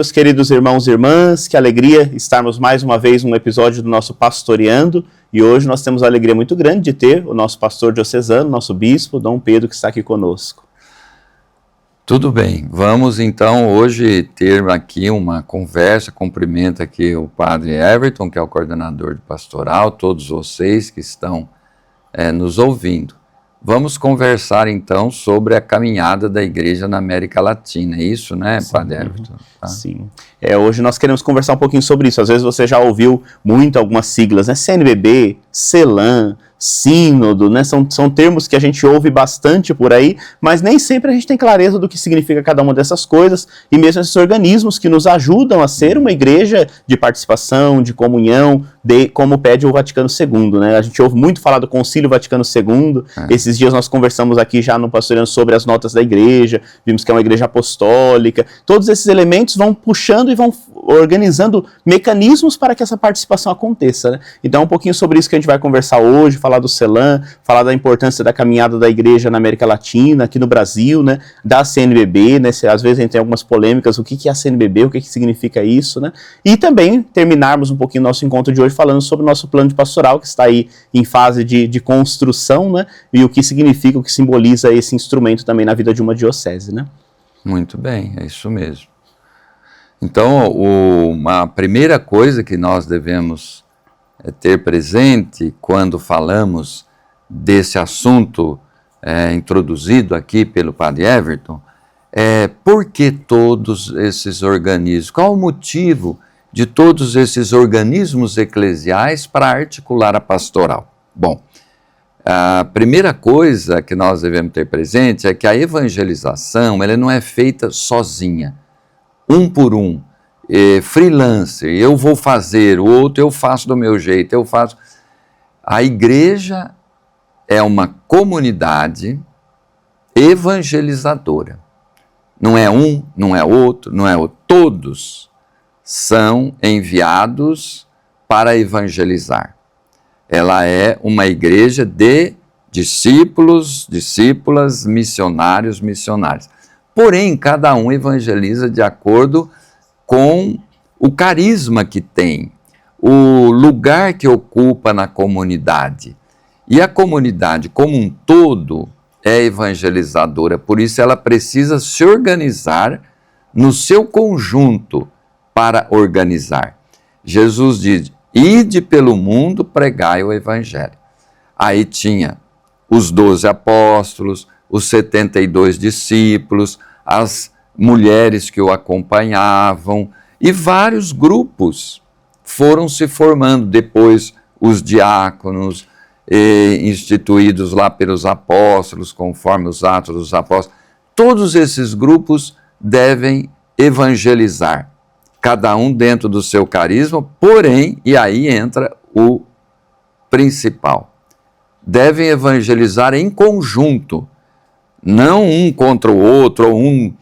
meus queridos irmãos e irmãs, que alegria estarmos mais uma vez num episódio do nosso Pastoreando, e hoje nós temos a alegria muito grande de ter o nosso pastor diocesano, nosso bispo, Dom Pedro, que está aqui conosco. Tudo bem, vamos então hoje ter aqui uma conversa, cumprimento aqui o Padre Everton, que é o coordenador de pastoral, todos vocês que estão nos ouvindo. Vamos conversar então sobre a caminhada da igreja na América Latina, é isso, né, Padre Everton? Tá? Sim. Hoje nós queremos conversar um pouquinho sobre isso. Às vezes você já ouviu muito algumas siglas, né? CNBB, CELAM, Sínodo, né? São termos que a gente ouve bastante por aí, mas nem sempre a gente tem clareza do que significa cada uma dessas coisas, e mesmo esses organismos que nos ajudam a ser uma igreja de participação, de comunhão, como pede o Vaticano II, né? A gente ouve muito falar do Concílio Vaticano II, Esses dias nós conversamos aqui já no Pastoreando sobre as notas da igreja, vimos que é uma igreja apostólica, todos esses elementos vão puxando e vão organizando mecanismos para que essa participação aconteça, né? Então é um pouquinho sobre isso que a gente vai conversar hoje, falar do CELAM, falar da importância da caminhada da igreja na América Latina, aqui no Brasil, né? Da CNBB, né? Às vezes a gente tem algumas polêmicas, o que é a CNBB, o que significa isso, né? E também terminarmos um pouquinho o nosso encontro de hoje falando sobre o nosso plano de pastoral, que está aí em fase de construção, né? E o que significa, o que simboliza esse instrumento também na vida de uma diocese, né? Muito bem, é isso mesmo. Então, uma primeira coisa que nós devemos ter presente quando falamos desse assunto introduzido aqui pelo Padre Everton é por que todos esses organismos, qual o motivo de todos esses organismos eclesiais para articular a pastoral? Bom, a primeira coisa que nós devemos ter presente é que a evangelização ela não é feita sozinha, um por um, freelancer, eu vou fazer, o outro eu faço do meu jeito, eu faço. A igreja é uma comunidade evangelizadora. Não é um, não é outro, não é outro. Todos são enviados para evangelizar. Ela é uma igreja de discípulos, discípulas, missionários, missionárias. Porém, cada um evangeliza de acordo com o carisma que tem, o lugar que ocupa na comunidade. E a comunidade como um todo é evangelizadora, por isso ela precisa se organizar no seu conjunto para organizar. Jesus diz, ide pelo mundo, pregai o evangelho. Aí tinha os 12 apóstolos, os 72 discípulos, as mulheres que o acompanhavam, e vários grupos foram se formando. Depois os diáconos, instituídos lá pelos apóstolos, conforme os Atos dos Apóstolos. Todos esses grupos devem evangelizar, cada um dentro do seu carisma, porém, e aí entra o principal, devem evangelizar em conjunto, não um contra o outro, ou um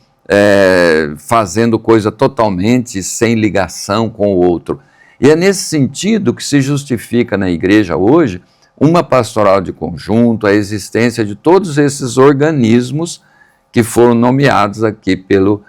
fazendo coisa totalmente sem ligação com o outro. E é nesse sentido que se justifica na igreja hoje uma pastoral de conjunto, a existência de todos esses organismos que foram nomeados aqui pelo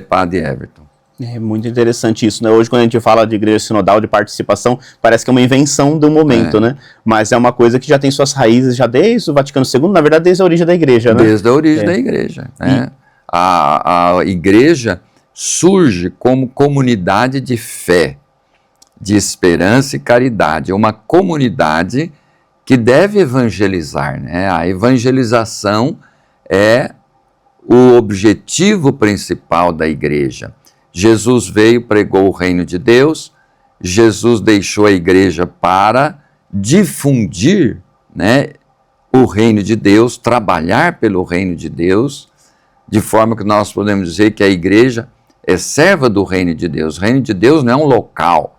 Padre Everton. É muito interessante isso, né? Hoje, quando a gente fala de igreja sinodal, de participação, parece que é uma invenção do momento, né? Mas é uma coisa que já tem suas raízes já desde o Vaticano II, na verdade, desde a origem da igreja, né? Desde a origem da igreja, né? A igreja surge como comunidade de fé, de esperança e caridade, uma comunidade que deve evangelizar, né? A evangelização é o objetivo principal da igreja. Jesus veio, pregou o reino de Deus, Jesus deixou a igreja para difundir, né, o reino de Deus, trabalhar pelo reino de Deus, de forma que nós podemos dizer que a igreja é serva do reino de Deus. O reino de Deus não é um local,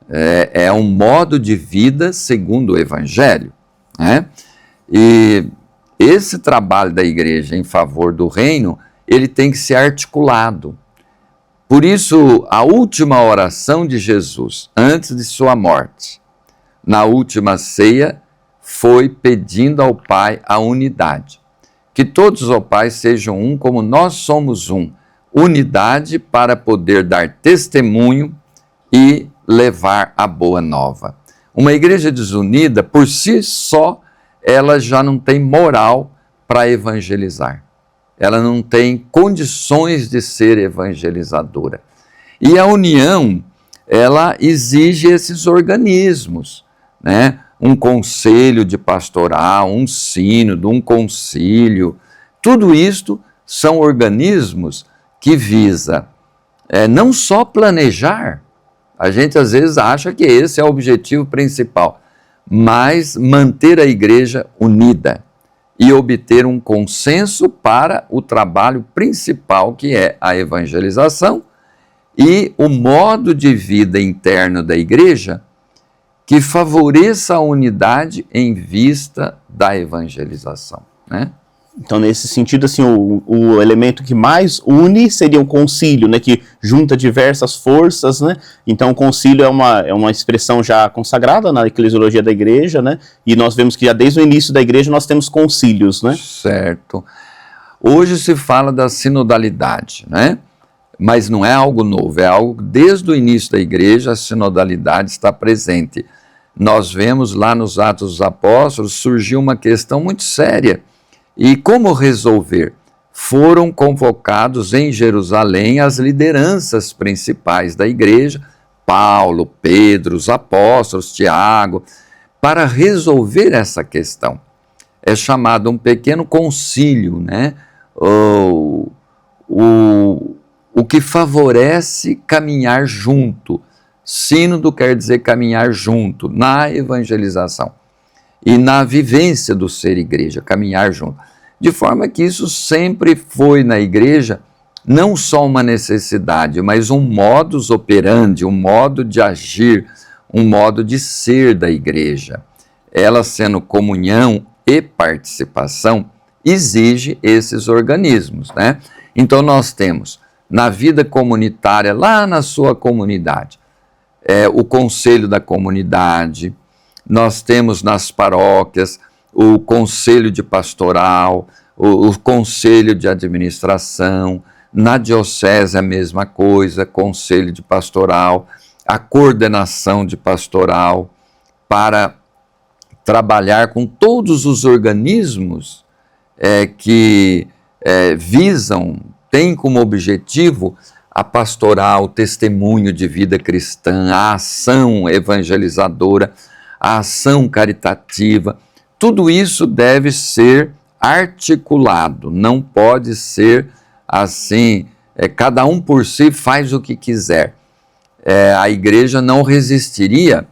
é um modo de vida segundo o Evangelho, né? E esse trabalho da igreja em favor do reino, ele tem que ser articulado. Por isso, a última oração de Jesus, antes de sua morte, na última ceia, foi pedindo ao Pai a unidade. Que todos, ó Pai, sejam um como nós somos um. unidade para poder dar testemunho e levar a boa nova. Uma igreja desunida, por si só, ela já não tem moral para evangelizar. Ela não tem condições de ser evangelizadora. E a união, ela exige esses organismos, né? Um conselho de pastoral, um sínodo, um concílio. Tudo isto são organismos que visa não só planejar, a gente às vezes acha que esse é o objetivo principal, mas manter a igreja unida e obter um consenso para o trabalho principal, que é a evangelização e o modo de vida interno da igreja que favoreça a unidade em vista da evangelização, né? Então, nesse sentido, assim, o elemento que mais une seria o concílio, né, que junta diversas forças, né? Então, o concílio é uma expressão já consagrada na eclesiologia da igreja, né? E nós vemos que já desde o início da igreja nós temos concílios, né? Certo. Hoje se fala da sinodalidade, né? Mas não é algo novo, é algo desde o início da igreja a sinodalidade está presente. Nós vemos lá nos Atos dos Apóstolos surgiu uma questão muito séria. E como resolver? Foram convocados em Jerusalém as lideranças principais da igreja, Paulo, Pedro, os apóstolos, Tiago, para resolver essa questão. É chamado um pequeno concílio, né? O que favorece caminhar junto. Sínodo quer dizer caminhar junto na evangelização e na vivência do ser igreja, caminhar junto. De forma que isso sempre foi na igreja não só uma necessidade, mas um modus operandi, um modo de agir, um modo de ser da igreja. Ela sendo comunhão e participação, exige esses organismos, né? Então nós temos na vida comunitária, lá na sua comunidade, o conselho da comunidade, nós temos nas paróquias o conselho de pastoral, o conselho de administração, na diocese a mesma coisa, conselho de pastoral, a coordenação de pastoral, para trabalhar com todos os organismos que visam, têm como objetivo a pastoral, o testemunho de vida cristã, a ação evangelizadora, a ação caritativa. Tudo isso deve ser articulado, não pode ser assim, cada um por si faz o que quiser. A igreja não resistiria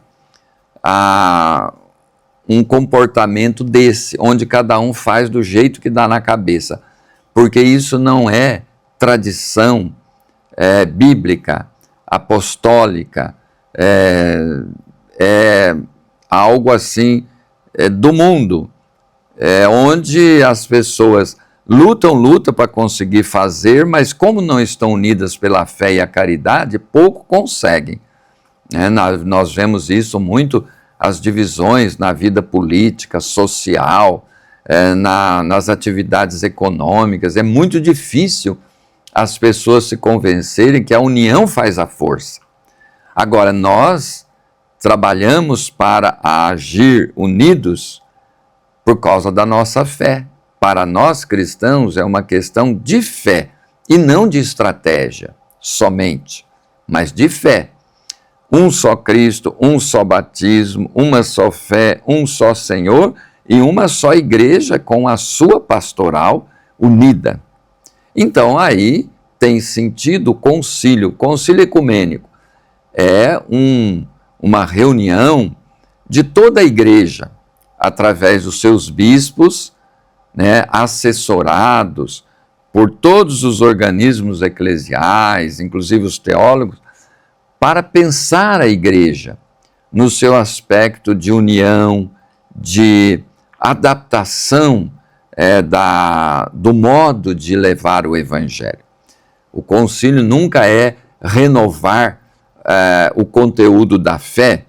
a um comportamento desse, onde cada um faz do jeito que dá na cabeça, porque isso não é tradição bíblica, apostólica, algo assim do mundo, onde as pessoas lutam para conseguir fazer, mas como não estão unidas pela fé e a caridade, pouco conseguem. Nós vemos isso muito, as divisões na vida política, social, nas atividades econômicas. É muito difícil as pessoas se convencerem que a união faz a força. Agora, nós trabalhamos para agir unidos por causa da nossa fé. Para nós cristãos é uma questão de fé e não de estratégia somente, mas de fé. Um só Cristo, um só batismo, uma só fé, um só Senhor e uma só igreja com a sua pastoral unida. Então aí tem sentido o concílio ecumênico. É uma reunião de toda a igreja, através dos seus bispos, né, assessorados por todos os organismos eclesiais, inclusive os teólogos, para pensar a igreja no seu aspecto de união, de adaptação do modo de levar o evangelho. O concílio nunca é renovar o conteúdo da fé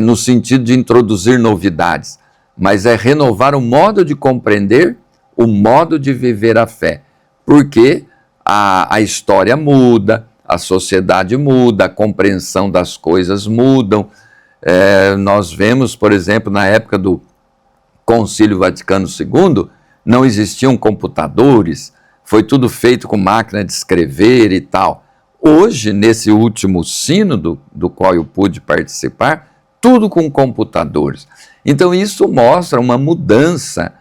no sentido de introduzir novidades, mas é renovar o modo de compreender, o modo de viver a fé, porque a história muda, a sociedade muda, a compreensão das coisas mudam. Nós vemos, por exemplo, na época do Concílio Vaticano II, não existiam computadores, foi tudo feito com máquina de escrever e tal. Hoje, nesse último sínodo do qual eu pude participar, tudo com computadores. Então isso mostra uma mudança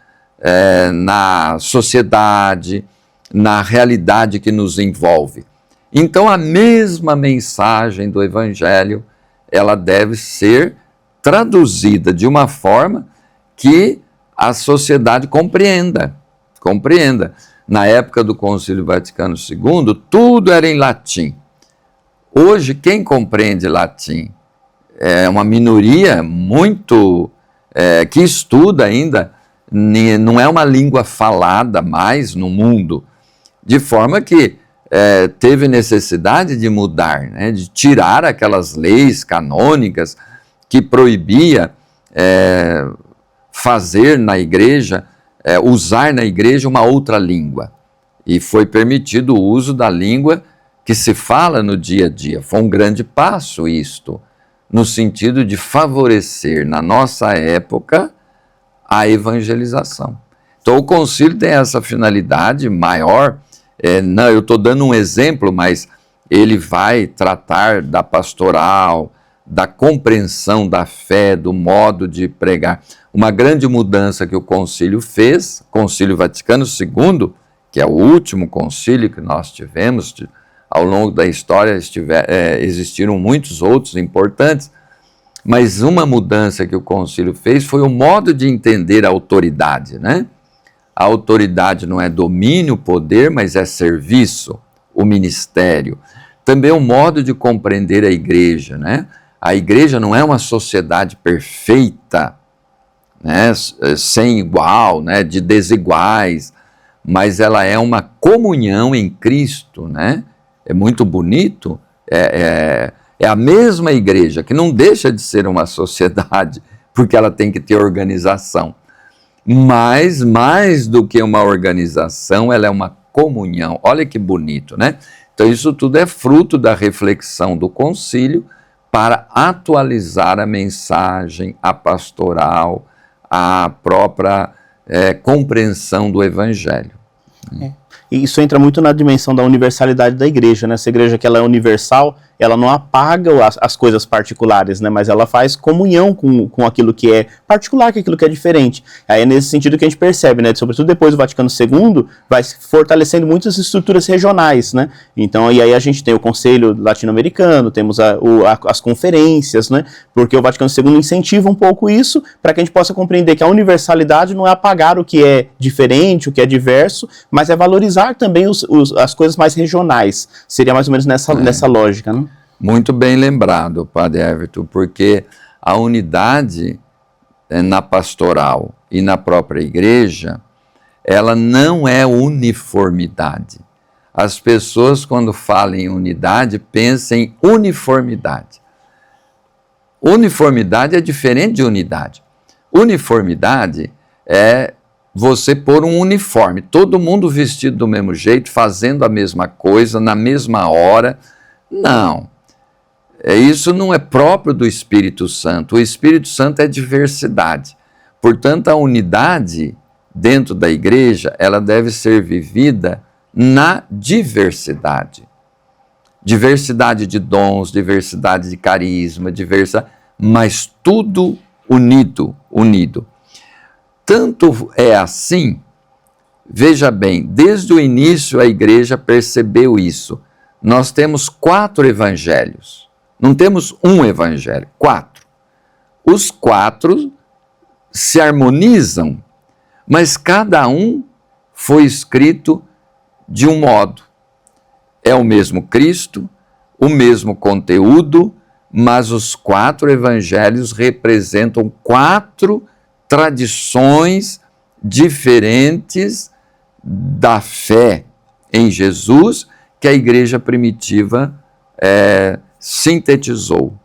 na sociedade, na realidade que nos envolve. Então a mesma mensagem do Evangelho, ela deve ser traduzida de uma forma que a sociedade compreenda. Na época do Concílio Vaticano II, tudo era em latim. Hoje, quem compreende latim é uma minoria muito que estuda ainda, não é uma língua falada mais no mundo, de forma que teve necessidade de mudar, né, de tirar aquelas leis canônicas que proibia fazer na igreja, usar na igreja uma outra língua. E foi permitido o uso da língua que se fala no dia a dia. Foi um grande passo isto, no sentido de favorecer, na nossa época, a evangelização. Então o concílio tem essa finalidade maior. Eu estou dando um exemplo, mas ele vai tratar da pastoral, da compreensão da fé, do modo de pregar. Uma grande mudança que o concílio fez, Concílio Vaticano II, que é o último concílio que nós tivemos, ao longo da história existiram muitos outros importantes, mas uma mudança que o concílio fez foi o modo de entender a autoridade, né? A autoridade não é domínio, poder, mas é serviço, o ministério. Também o modo de compreender a igreja, né? A igreja não é uma sociedade perfeita, né? Sem igual, né? De desiguais, mas ela é uma comunhão em Cristo, né? É muito bonito, é a mesma igreja, que não deixa de ser uma sociedade, porque ela tem que ter organização. Mas, mais do que uma organização, ela é uma comunhão. Olha que bonito, né? Então, isso tudo é fruto da reflexão do concílio para atualizar a mensagem, a pastoral, a própria compreensão do Evangelho. E isso entra muito na dimensão da universalidade da igreja, né? Essa igreja que ela é universal, ela não apaga as coisas particulares, né? Mas ela faz comunhão com aquilo que é particular, com aquilo que é diferente. Aí é nesse sentido que a gente percebe, né? Sobretudo depois do Vaticano II, vai fortalecendo muitas estruturas regionais, né? Então, e aí a gente tem o Conselho Latino-Americano, temos as conferências, né? Porque o Vaticano II incentiva um pouco isso, para que a gente possa compreender que a universalidade não é apagar o que é diferente, o que é diverso, mas é valorizar também as coisas mais regionais. Seria mais ou menos nessa lógica, né? Muito bem lembrado, Padre Everton, porque a unidade na pastoral e na própria igreja, ela não é uniformidade. As pessoas, quando falam em unidade, pensam em uniformidade. Uniformidade é diferente de unidade. Uniformidade é você pôr um uniforme, todo mundo vestido do mesmo jeito, fazendo a mesma coisa, na mesma hora. Não. Isso não é próprio do Espírito Santo. O Espírito Santo é diversidade. Portanto, a unidade dentro da igreja, ela deve ser vivida na diversidade. Diversidade de dons, diversidade de carisma, mas tudo unido. Tanto é assim, veja bem, desde o início a igreja percebeu isso. Nós temos 4 evangelhos. Não temos um evangelho, 4. Os 4 se harmonizam, mas cada um foi escrito de um modo. É o mesmo Cristo, o mesmo conteúdo, mas os 4 evangelhos representam 4 tradições diferentes da fé em Jesus que a igreja primitiva sintetizou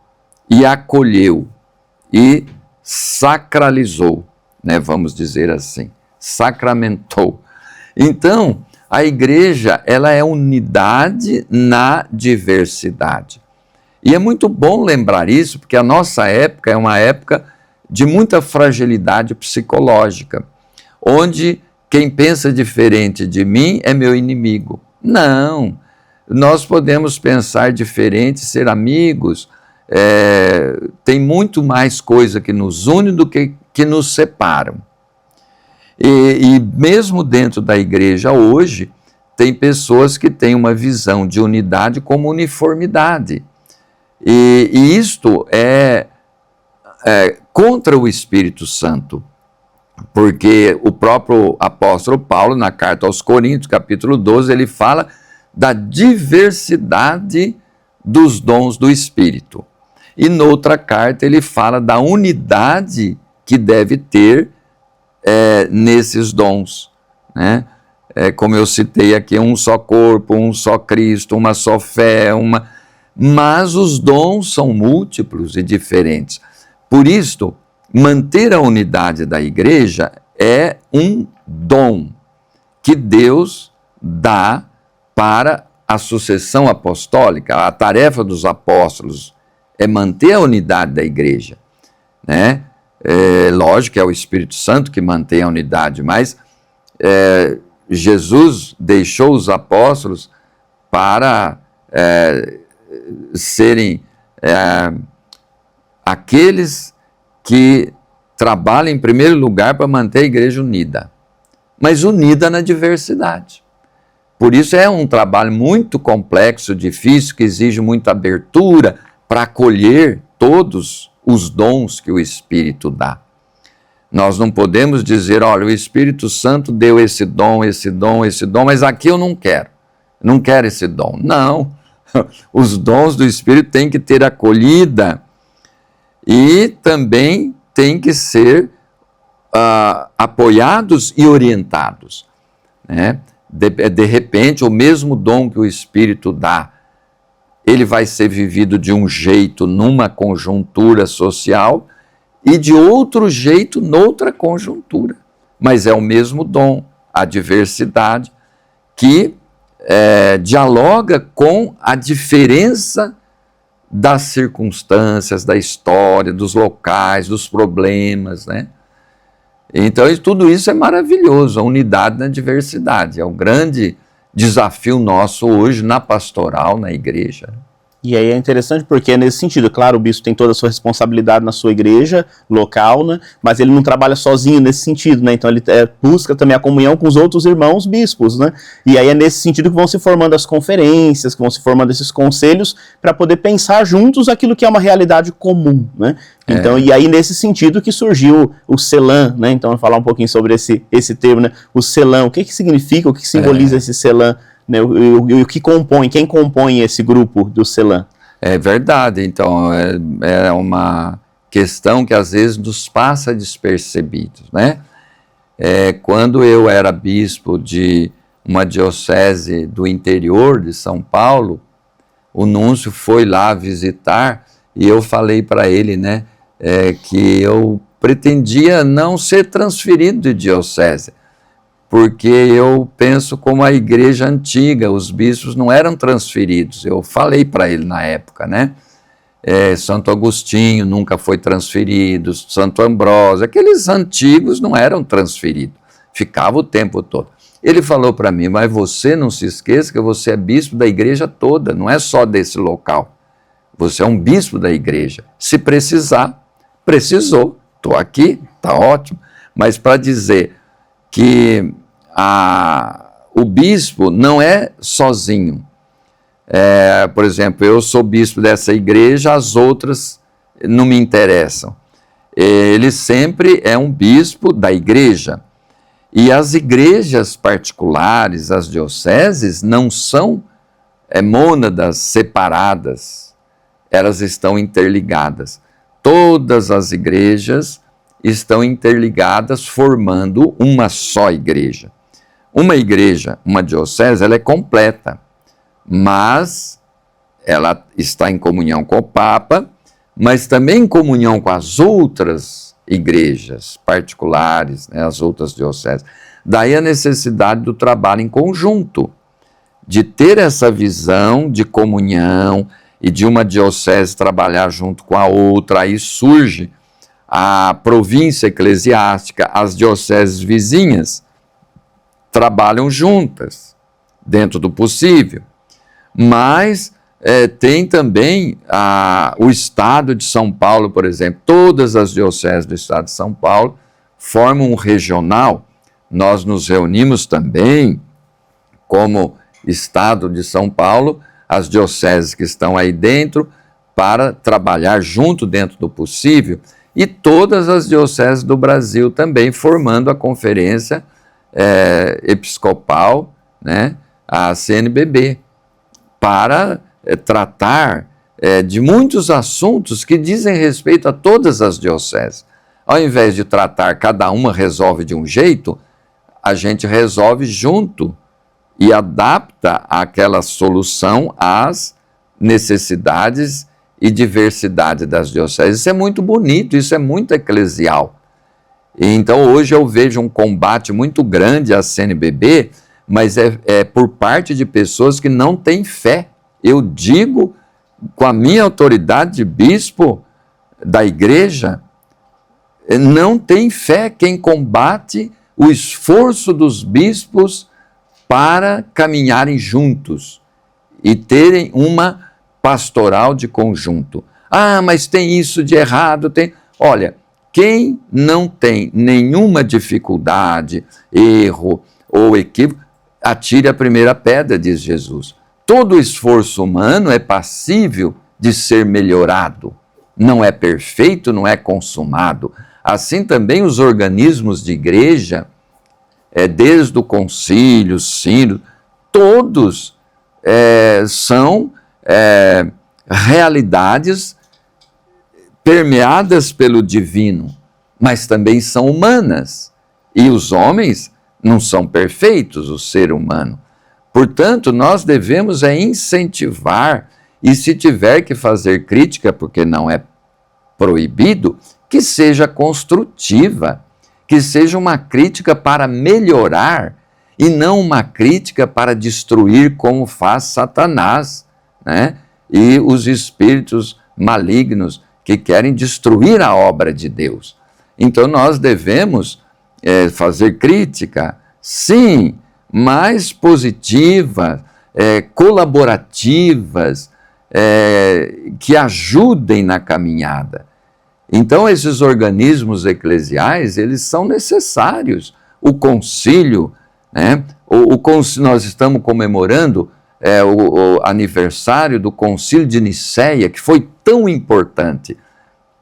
e acolheu e sacralizou, né, vamos dizer assim, sacramentou. Então, A igreja, ela é unidade na diversidade. E é muito bom lembrar isso, porque a nossa época é uma época de muita fragilidade psicológica, onde quem pensa diferente de mim é meu inimigo. Não, nós podemos pensar diferente, ser amigos, tem muito mais coisa que nos une do que nos separam. E mesmo dentro da igreja hoje, tem pessoas que têm uma visão de unidade como uniformidade. E isto é contra o Espírito Santo, porque o próprio apóstolo Paulo, na carta aos Coríntios, capítulo 12, ele fala da diversidade dos dons do Espírito. E noutra carta ele fala da unidade que deve ter nesses dons, né? Como eu citei aqui, um só corpo, um só Cristo, uma só fé, mas os dons são múltiplos e diferentes. Por isso, manter a unidade da igreja é um dom que Deus dá para a sucessão apostólica. A tarefa dos apóstolos é manter a unidade da igreja, né? Lógico que é o Espírito Santo que mantém a unidade, mas Jesus deixou os apóstolos para serem aqueles que trabalham em primeiro lugar para manter a igreja unida, mas unida na diversidade. Por isso é um trabalho muito complexo, difícil, que exige muita abertura para acolher todos os dons que o Espírito dá. Nós não podemos dizer, olha, o Espírito Santo deu esse dom, mas aqui eu não quero esse dom. Não, os dons do Espírito têm que ter acolhida e também têm que ser apoiados e orientados, né? De repente, o mesmo dom que o Espírito dá, ele vai ser vivido de um jeito numa conjuntura social e de outro jeito noutra conjuntura. Mas é o mesmo dom, a diversidade, que dialoga com a diferença das circunstâncias, da história, dos locais, dos problemas, né? Então, tudo isso é maravilhoso, a unidade na diversidade. É um grande desafio nosso hoje na pastoral, na igreja. E aí é interessante porque é nesse sentido, claro, o bispo tem toda a sua responsabilidade na sua igreja local, né, mas ele não trabalha sozinho nesse sentido, né, então ele busca também a comunhão com os outros irmãos bispos, né, e aí é nesse sentido que vão se formando as conferências, que vão se formando esses conselhos para poder pensar juntos aquilo que é uma realidade comum, né. Então, e aí nesse sentido que surgiu o CELAM, né, então falar um pouquinho sobre esse termo, né, o CELAM, o que signifca, o que simboliza esse CELAM, né, o que compõe, quem compõe esse grupo do CELAM? É verdade, então é uma questão que às vezes nos passa despercebido, né? Quando eu era bispo de uma diocese do interior de São Paulo, o núncio foi lá visitar e eu falei para ele, né, que eu pretendia não ser transferido de diocese, porque eu penso como a igreja antiga, os bispos não eram transferidos. Eu falei para ele na época, né? Santo Agostinho nunca foi transferido, Santo Ambrósio, aqueles antigos não eram transferidos, ficava o tempo todo. Ele falou para mim, mas você não se esqueça que você é bispo da igreja toda, não é só desse local. Você é um bispo da igreja. Se precisar, precisou, estou aqui, está ótimo, mas para dizer que o bispo não é sozinho. Por exemplo, eu sou bispo dessa igreja, as outras não me interessam. Ele sempre é um bispo da igreja. E as igrejas particulares, as dioceses, não são mônadas separadas, elas estão interligadas. Todas as igrejas estão interligadas, formando uma só igreja. Uma igreja, uma diocese, ela é completa, mas ela está em comunhão com o Papa, mas também em comunhão com as outras igrejas particulares, né, as outras dioceses. Daí a necessidade do trabalho em conjunto, de ter essa visão de comunhão e de uma diocese trabalhar junto com a outra. Aí surge a província eclesiástica, as dioceses vizinhas trabalham juntas, dentro do possível. Mas tem também o Estado de São Paulo, por exemplo. Todas as dioceses do Estado de São Paulo formam um regional. Nós nos reunimos também, como Estado de São Paulo, as dioceses que estão aí dentro, para trabalhar junto dentro do possível, e todas as dioceses do Brasil também, formando a Conferência Episcopal, né, a CNBB, para tratar de muitos assuntos que dizem respeito a todas as dioceses. Ao invés de tratar, cada uma resolve de um jeito, a gente resolve junto e adapta aquela solução às necessidades e diversidade das dioceses. Isso é muito bonito, isso é muito eclesial. E então hoje eu vejo um combate muito grande à CNBB, mas é por parte de pessoas que não têm fé. Eu digo com a minha autoridade de bispo da igreja, não tem fé quem combate o esforço dos bispos para caminharem juntos e terem uma pastoral de conjunto. Ah, mas tem isso de errado, tem... Olha, quem não tem nenhuma dificuldade, erro ou equívoco, atire a primeira pedra, diz Jesus. Todo esforço humano é passível de ser melhorado. Não é perfeito, não é consumado. Assim também os organismos de igreja, desde o concílio, sínodo, todos são realidades permeadas pelo divino, mas também são humanas. E os homens não são perfeitos, o ser humano. Portanto, nós devemos incentivar, e se tiver que fazer crítica, porque não é proibido, que seja construtiva, que seja uma crítica para melhorar e não uma crítica para destruir, como faz Satanás, né? E os espíritos malignos que querem destruir a obra de Deus. Então nós devemos fazer crítica, sim, mais positivas, colaborativas, que ajudem na caminhada. Então esses organismos eclesiais, eles são necessários. O concílio, né? Nós estamos comemorando o aniversário do Concílio de Nicéia, que foi tão importante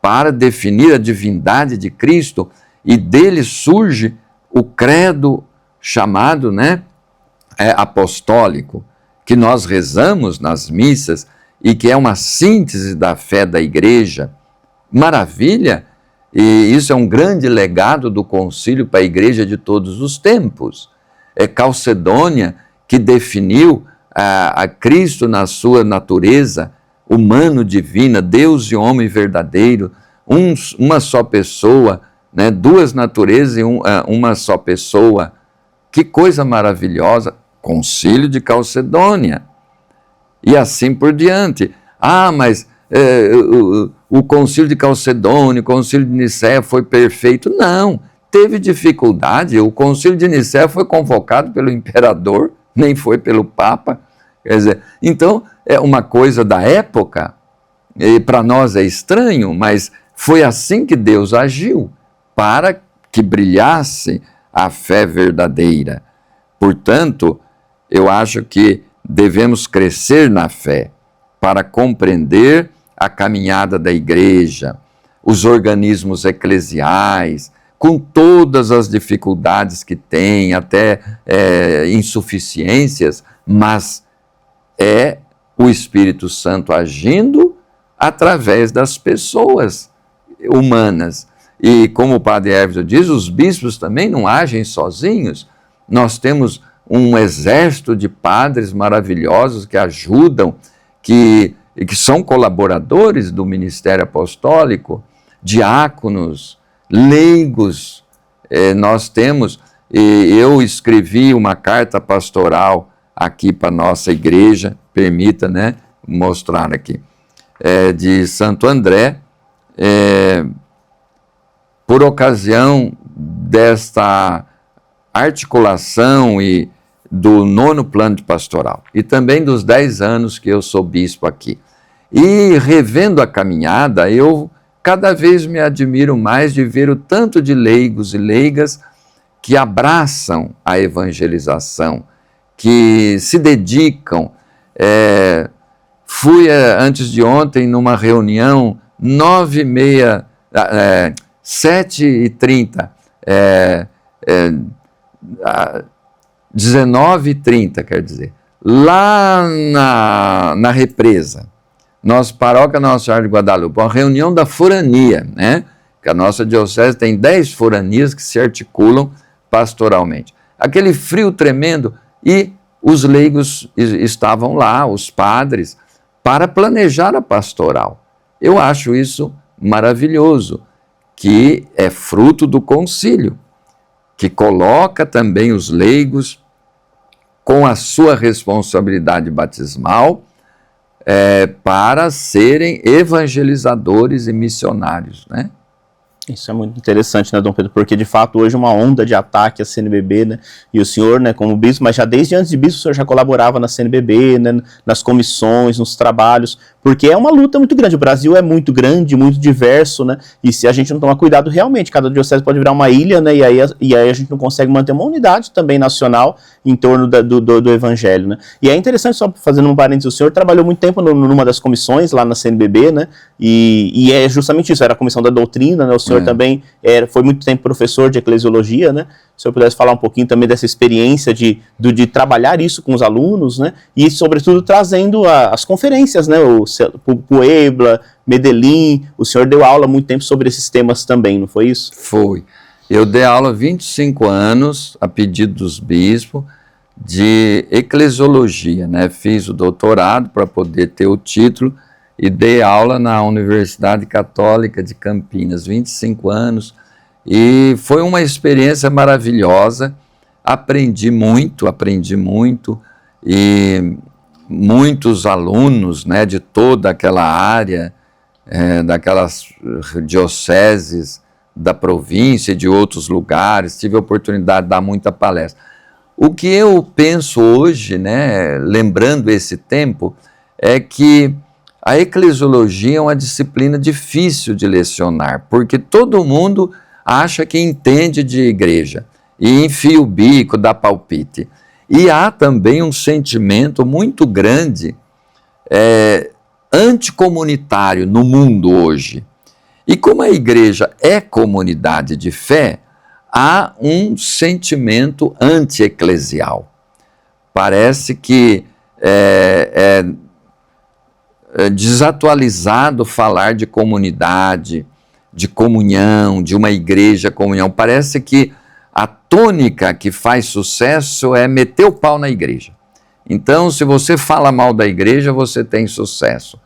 para definir a divindade de Cristo, e dele surge o credo chamado, né, apostólico, que nós rezamos nas missas e que é uma síntese da fé da igreja. Maravilha! E isso é um grande legado do concílio para a igreja de todos os tempos. É Calcedônia que definiu a Cristo na sua natureza humano-divina, Deus e homem verdadeiro, uma só pessoa, né, duas naturezas e uma só pessoa. Que coisa maravilhosa! Concílio de Calcedônia. E assim por diante. Ah, mas o Concílio de Calcedônia, o Concílio de Nicéia foi perfeito? Não, teve dificuldade. O Concílio de Nicéia foi convocado pelo imperador, nem foi pelo Papa. Quer dizer, então é uma coisa da época, e para nós é estranho, mas foi assim que Deus agiu, para que brilhasse a fé verdadeira. Portanto, eu acho que devemos crescer na fé para compreender a caminhada da igreja, os organismos eclesiais, com todas as dificuldades que tem, até insuficiências, mas é o Espírito Santo agindo através das pessoas humanas. E como o Padre Hérvito diz, os bispos também não agem sozinhos. Nós temos um exército de padres maravilhosos que ajudam, que são colaboradores do ministério apostólico, diáconos, leigos. Nós temos, eu escrevi uma carta pastoral aqui para a nossa igreja, permita, né, mostrar aqui, de Santo André, por ocasião desta articulação e do 9º plano de pastoral, e também dos 10 anos que eu sou bispo aqui. E revendo a caminhada, eu cada vez me admiro mais de ver o tanto de leigos e leigas que abraçam a evangelização, que se dedicam. Fui antes de ontem numa reunião, 7h30, 19h30, quer dizer, lá na represa, nossa paróquia Nossa Senhora de Guadalupe, uma reunião da forania, né? Que a nossa diocese tem 10 foranias que se articulam pastoralmente. Aquele frio tremendo, e os leigos estavam lá, os padres, para planejar a pastoral. Eu acho isso maravilhoso, que é fruto do concílio, que coloca também os leigos com a sua responsabilidade batismal para serem evangelizadores e missionários, né? Isso é muito interessante, né, Dom Pedro? Porque, de fato, hoje uma onda de ataque à CNBB, né? E o senhor, né, como bispo, mas já desde antes de bispo, o senhor já colaborava na CNBB, né, nas comissões, nos trabalhos, porque é uma luta muito grande. O Brasil é muito grande, muito diverso, né? E se a gente não tomar cuidado, realmente, cada diocese pode virar uma ilha, né? E aí a gente não consegue manter uma unidade também nacional em torno do evangelho, né? E é interessante, só fazendo um parênteses, o senhor trabalhou muito tempo numa das comissões lá na CNBB, né? E é justamente isso, era a comissão da doutrina, né? O senhor também foi muito tempo professor de eclesiologia, né? Se eu pudesse falar um pouquinho também dessa experiência de trabalhar isso com os alunos, né? E, sobretudo, trazendo as conferências, né? O Puebla, Medellín, o senhor deu aula há muito tempo sobre esses temas também, não foi isso? Foi. Eu dei aula há 25 anos, a pedido dos bispos, de eclesiologia, né? Fiz o doutorado para poder ter o título e dei aula na Universidade Católica de Campinas, 25 anos, e foi uma experiência maravilhosa. Aprendi muito, e muitos alunos, né, de toda aquela área, daquelas dioceses da província e de outros lugares, tive a oportunidade de dar muita palestra. O que eu penso hoje, né, lembrando esse tempo, é que a eclesiologia é uma disciplina difícil de lecionar, porque todo mundo acha que entende de igreja e enfia o bico, dá palpite. E há também um sentimento muito grande anticomunitário no mundo hoje. E como a igreja é comunidade de fé, há um sentimento anti-eclesial. Parece que é desatualizado falar de comunidade, de comunhão, de uma igreja comunhão. Parece que a tônica que faz sucesso é meter o pau na igreja. Então, se você fala mal da igreja, você tem sucesso.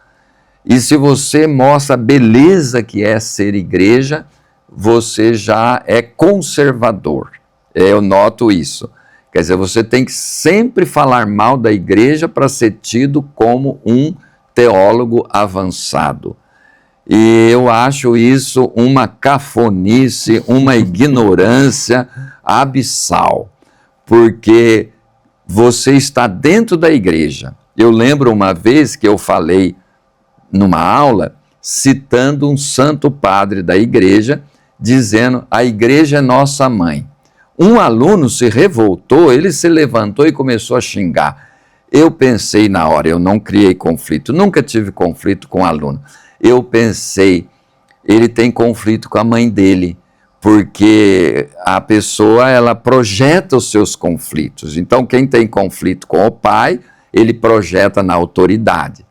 E se você mostra a beleza que é ser igreja, você já é conservador. Eu noto isso. Quer dizer, você tem que sempre falar mal da igreja para ser tido como um teólogo avançado. E eu acho isso uma cafonice, uma ignorância abissal, porque você está dentro da igreja. Eu lembro uma vez que eu falei numa aula, citando um santo padre da igreja, dizendo: a igreja é nossa mãe. Um aluno se revoltou, ele se levantou e começou a xingar. Eu pensei na hora, eu não criei conflito, nunca tive conflito com aluno. Eu pensei, ele tem conflito com a mãe dele, porque a pessoa, ela projeta os seus conflitos. Então, quem tem conflito com o pai, ele projeta na autoridade.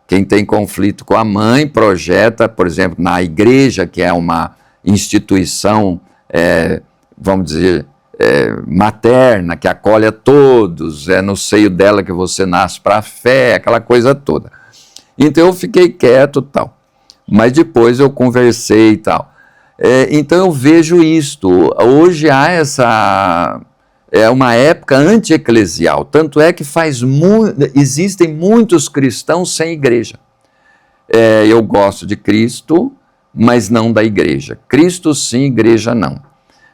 Quem tem conflito com a mãe, projeta, por exemplo, na igreja, que é uma instituição, vamos dizer, materna, que acolhe a todos, é no seio dela que você nasce para a fé, aquela coisa toda. Então eu fiquei quieto e tal, mas depois eu conversei e tal. Então eu vejo isto. Hoje há uma época anti-eclesial, tanto é que existem muitos cristãos sem igreja. Eu gosto de Cristo, mas não da igreja. Cristo sim, igreja não.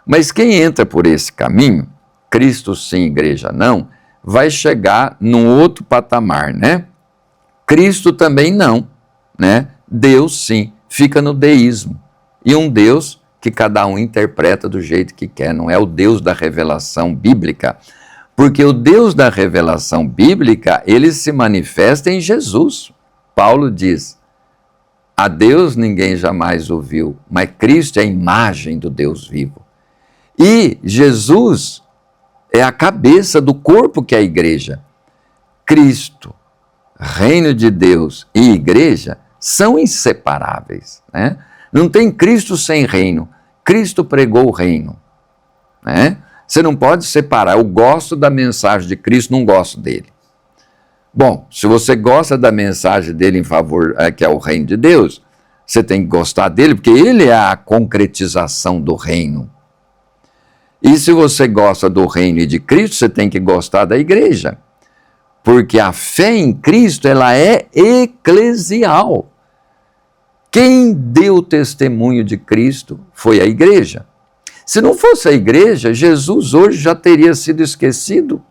Mas quem entra por esse caminho, Cristo sim, igreja não, vai chegar num outro patamar, né? Cristo também não, né? Deus sim, fica no deísmo. E um Deus que cada um interpreta do jeito que quer, não é o Deus da revelação bíblica. Porque o Deus da revelação bíblica, ele se manifesta em Jesus. Paulo diz, a Deus ninguém jamais o viu, mas Cristo é a imagem do Deus vivo. E Jesus é a cabeça do corpo que é a igreja. Cristo, reino de Deus e igreja são inseparáveis, né? Não tem Cristo sem reino. Cristo pregou o reino, né? Você não pode separar. Eu gosto da mensagem de Cristo, não gosto dele. Bom, se você gosta da mensagem dele em favor, que é o reino de Deus, você tem que gostar dele, porque ele é a concretização do reino. E se você gosta do reino e de Cristo, você tem que gostar da igreja. Porque a fé em Cristo, ela é eclesial. Quem deu testemunho de Cristo foi a igreja. Se não fosse a igreja, Jesus hoje já teria sido esquecido,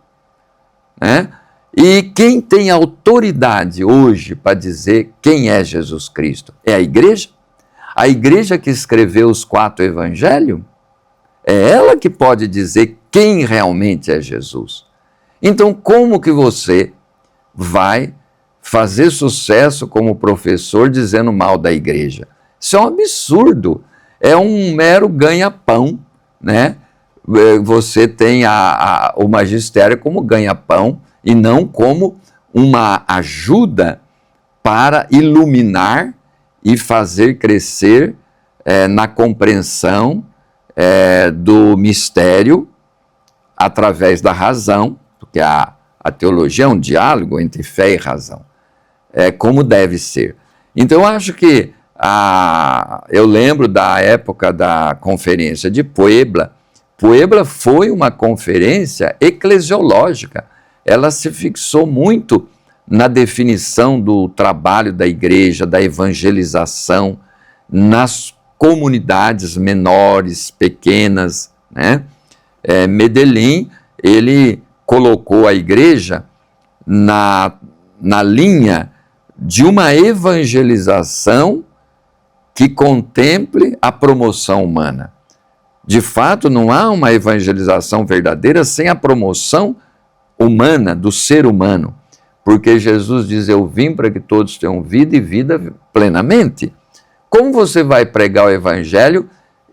né? E quem tem autoridade hoje para dizer quem é Jesus Cristo? É a igreja. A igreja que escreveu os 4 evangelhos, é ela que pode dizer quem realmente é Jesus. Então, como que você vai fazer sucesso como professor dizendo mal da igreja? Isso é um absurdo, é um mero ganha-pão, né? Você tem o magistério como ganha-pão e não como uma ajuda para iluminar e fazer crescer na compreensão do mistério através da razão, porque a teologia é um diálogo entre fé e razão, como deve ser. Então, eu acho que eu lembro da época da conferência de Puebla. Puebla foi uma conferência eclesiológica. Ela se fixou muito na definição do trabalho da igreja, da evangelização, nas comunidades menores, pequenas, né? Medellín, ele colocou a igreja na linha de uma evangelização que contemple a promoção humana. De fato, não há uma evangelização verdadeira sem a promoção humana, do ser humano, porque Jesus diz, eu vim para que todos tenham vida e vida plenamente. Como você vai pregar o evangelho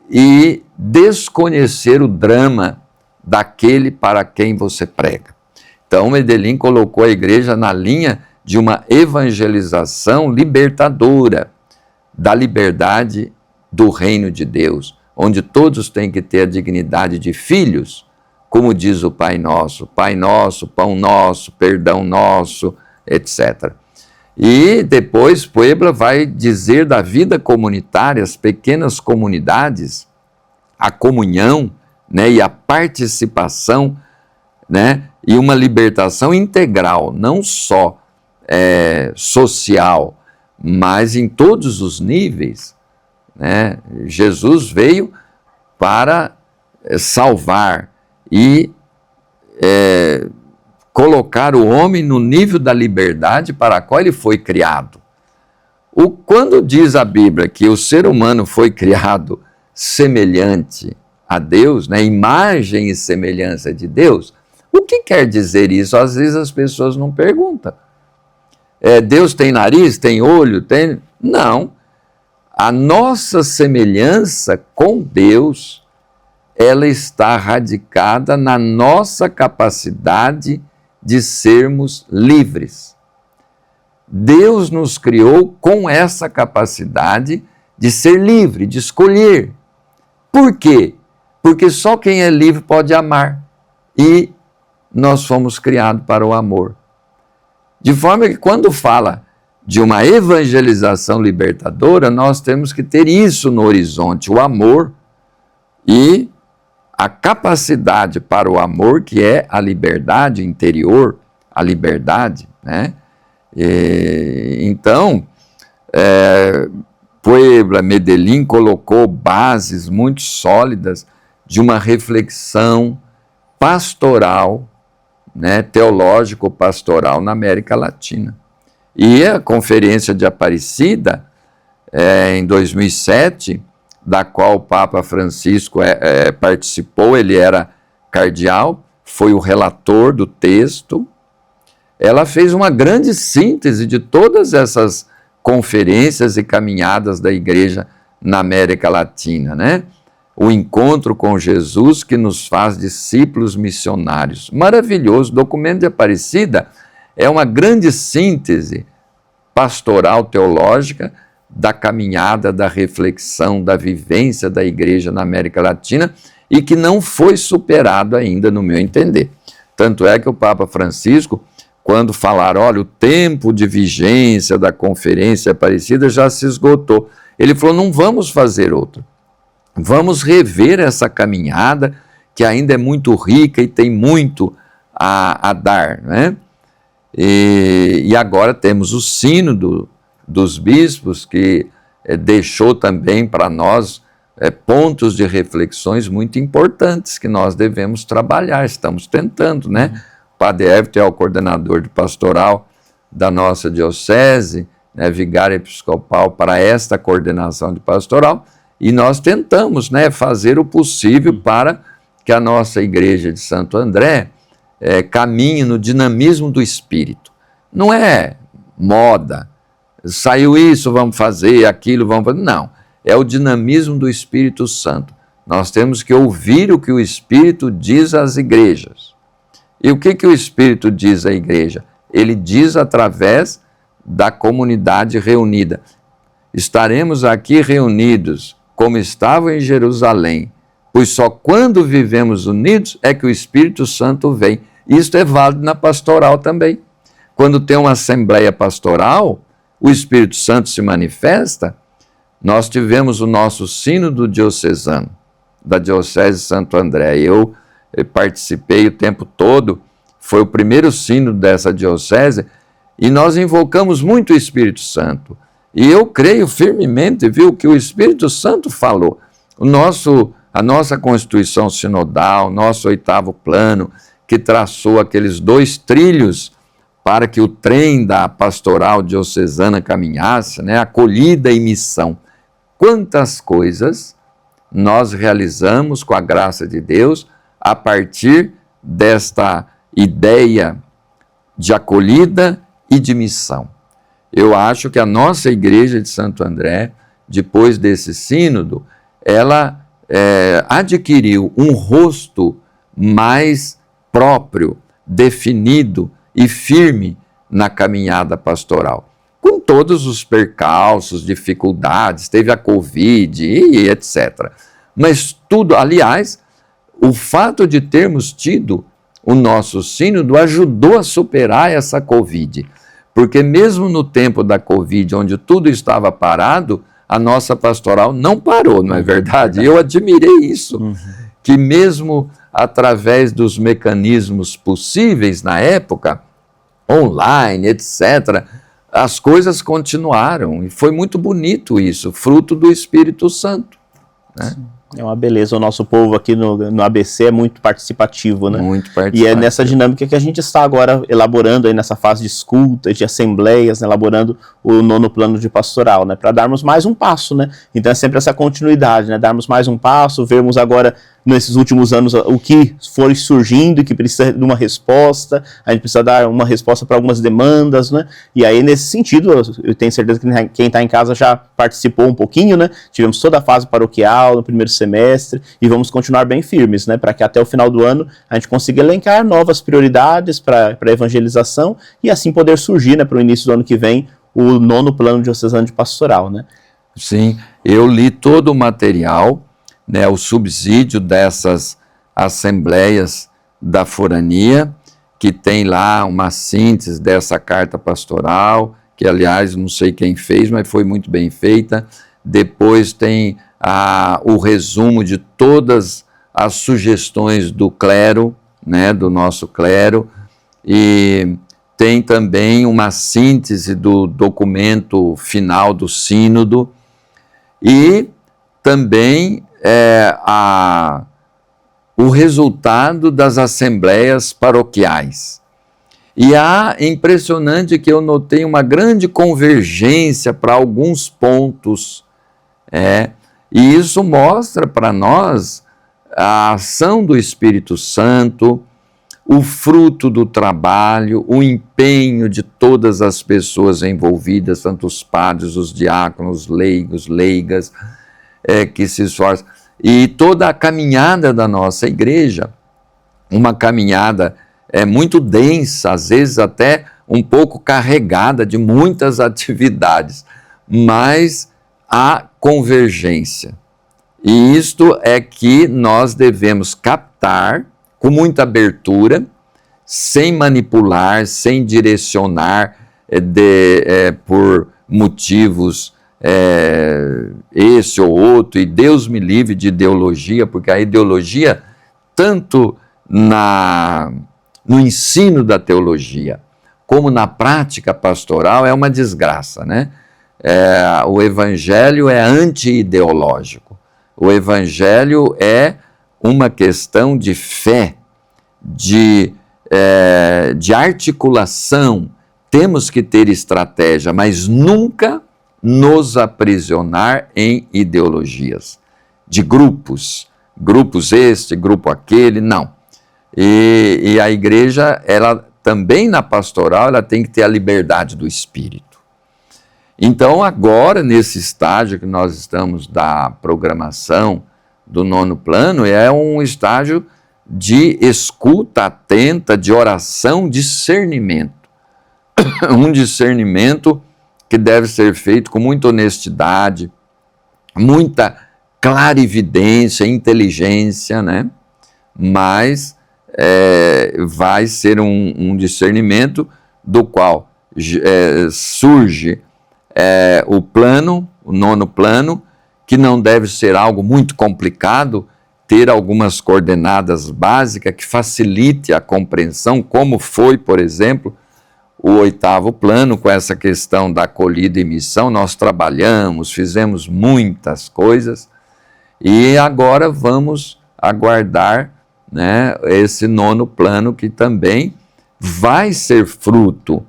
e desconhecer o drama daquele para quem você prega? Então, Medellín colocou a igreja na linha de uma evangelização libertadora, da liberdade do reino de Deus, onde todos têm que ter a dignidade de filhos, como diz o Pai Nosso, pão nosso, perdão nosso, etc. E depois Puebla vai dizer da vida comunitária, as pequenas comunidades, a comunhão, né, e a participação, né, e uma libertação integral, não só social, mas em todos os níveis, né? Jesus veio para salvar e colocar o homem no nível da liberdade para a qual ele foi criado. Quando diz a Bíblia que o ser humano foi criado semelhante a Deus, né, imagem e semelhança de Deus, o que quer dizer isso? Às vezes as pessoas não perguntam. Deus tem nariz, tem olho, tem... Não. A nossa semelhança com Deus, ela está radicada na nossa capacidade de sermos livres. Deus nos criou com essa capacidade de ser livre, de escolher. Por quê? Porque só quem é livre pode amar. E nós fomos criados para o amor. De forma que quando fala de uma evangelização libertadora, nós temos que ter isso no horizonte, o amor e a capacidade para o amor, que é a liberdade interior, a liberdade, né? Então, Puebla, Medellín colocou bases muito sólidas de uma reflexão pastoral, né, teológico-pastoral na América Latina. E a Conferência de Aparecida, em 2007, da qual o Papa Francisco participou, ele era cardeal, foi o relator do texto. Ela fez uma grande síntese de todas essas conferências e caminhadas da igreja na América Latina, né? O encontro com Jesus que nos faz discípulos missionários. Maravilhoso. O documento de Aparecida é uma grande síntese pastoral teológica da caminhada, da reflexão, da vivência da igreja na América Latina e que não foi superado ainda, no meu entender. Tanto é que o Papa Francisco, quando falaram, olha, o tempo de vigência da Conferência Aparecida já se esgotou, ele falou, não vamos fazer outra. Vamos rever essa caminhada que ainda é muito rica e tem muito a dar, né? E agora temos o Sínodo dos Bispos, que deixou também para nós pontos de reflexões muito importantes que nós devemos trabalhar, estamos tentando, né? O Padre Everton é o coordenador de pastoral da nossa diocese, né, vigário episcopal para esta coordenação de pastoral, e nós tentamos, né, fazer o possível para que a nossa igreja de Santo André caminhe no dinamismo do Espírito. Não é moda, saiu isso, vamos fazer, aquilo, vamos fazer. Não, é o dinamismo do Espírito Santo. Nós temos que ouvir o que o Espírito diz às igrejas. E o que o Espírito diz à igreja? Ele diz através da comunidade reunida. Estaremos aqui reunidos como estavam em Jerusalém, pois só quando vivemos unidos é que o Espírito Santo vem. Isso é válido na pastoral também. Quando tem uma assembleia pastoral, o Espírito Santo se manifesta. Nós tivemos o nosso sínodo diocesano, da Diocese de Santo André. Eu participei o tempo todo, foi o primeiro sínodo dessa diocese, e nós invocamos muito o Espírito Santo. E eu creio firmemente, viu, que o Espírito Santo falou. A nossa Constituição Sinodal, nosso 8º plano, que traçou aqueles 2 trilhos para que o trem da pastoral diocesana caminhasse, né? Acolhida e missão. Quantas coisas nós realizamos com a graça de Deus a partir desta ideia de acolhida e de missão. Eu acho que a nossa igreja de Santo André, depois desse sínodo, ela adquiriu um rosto mais próprio, definido e firme na caminhada pastoral. Com todos os percalços, dificuldades, teve a Covid e etc. Mas tudo, aliás, o fato de termos tido o nosso sínodo ajudou a superar essa Covid. Porque mesmo no tempo da Covid, onde tudo estava parado, a nossa pastoral não parou, não é verdade? Eu admirei isso, que mesmo através dos mecanismos possíveis na época, online, etc., as coisas continuaram, e foi muito bonito isso, fruto do Espírito Santo, né? É uma beleza, o nosso povo aqui no ABC é muito participativo, né? Muito participativo. E é nessa dinâmica que a gente está agora elaborando aí nessa fase de escutas, de assembleias, né? Elaborando o 9º plano de pastoral, né? Para darmos mais um passo, né? Então é sempre essa continuidade, né? Darmos mais um passo, vermos agora nesses últimos anos o que foi surgindo e que precisa de uma resposta, a gente precisa dar uma resposta para algumas demandas, né? E aí nesse sentido, eu tenho certeza que quem está em casa já participou um pouquinho, né? Tivemos toda a fase paroquial no primeiro semestre e vamos continuar bem firmes, né? Para que até o final do ano a gente consiga elencar novas prioridades para a evangelização e assim poder surgir, né, para o início do ano que vem o 9º plano diocesano de pastoral, né? Sim, eu li todo o material, né, o subsídio dessas assembleias da forania, que tem lá uma síntese dessa carta pastoral, que aliás não sei quem fez, mas foi muito bem feita. Depois tem o resumo de todas as sugestões do clero, né, do nosso clero, e tem também uma síntese do documento final do sínodo, e também o resultado das assembleias paroquiais. E impressionante que eu notei uma grande convergência para alguns pontos, e isso mostra para nós a ação do Espírito Santo, o fruto do trabalho, o empenho de todas as pessoas envolvidas, tanto os padres, os diáconos, leigos, leigas, que se esforçam. E toda a caminhada da nossa igreja, uma caminhada muito densa, às vezes até um pouco carregada de muitas atividades, mas há convergência. E isto é que nós devemos captar com muita abertura, sem manipular, sem direcionar por motivos esse ou outro, e Deus me livre de ideologia, porque a ideologia, tanto no ensino da teologia, como na prática pastoral, é uma desgraça, né? O evangelho é anti-ideológico. O evangelho é uma questão de fé, de articulação. Temos que ter estratégia, mas nunca nos aprisionar em ideologias, de grupos este, grupo aquele, não. E a igreja, ela também na pastoral, ela tem que ter a liberdade do espírito. Então agora, nesse estágio que nós estamos da programação do 9º plano, é um estágio de escuta atenta, de oração, discernimento. Um discernimento que deve ser feito com muita honestidade, muita clarividência, inteligência, né? Mas vai ser um discernimento do qual surge o plano, o 9º plano, que não deve ser algo muito complicado, ter algumas coordenadas básicas que facilite a compreensão, como foi, por exemplo, o 8º plano, com essa questão da acolhida e missão. Nós trabalhamos, fizemos muitas coisas, e agora vamos aguardar, né, esse 9º plano, que também vai ser fruto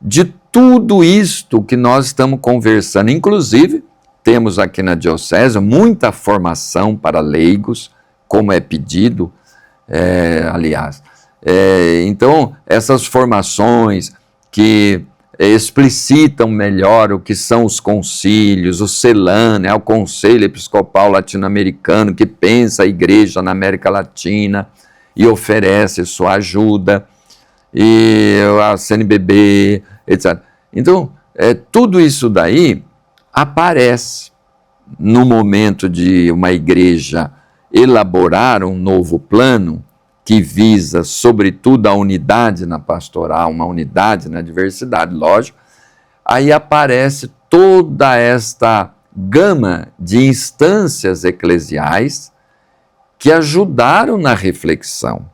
de tudo isto que nós estamos conversando. Inclusive, temos aqui na diocese muita formação para leigos, como é pedido, aliás. Então, essas formações que explicitam melhor o que são os concílios, o CELAN, o Conselho Episcopal Latino-Americano, que pensa a igreja na América Latina e oferece sua ajuda, e a CNBB, etc. Então, tudo isso daí aparece no momento de uma igreja elaborar um novo plano que visa, sobretudo, a unidade na pastoral, uma unidade na diversidade, lógico. Aí aparece toda esta gama de instâncias eclesiais que ajudaram na reflexão,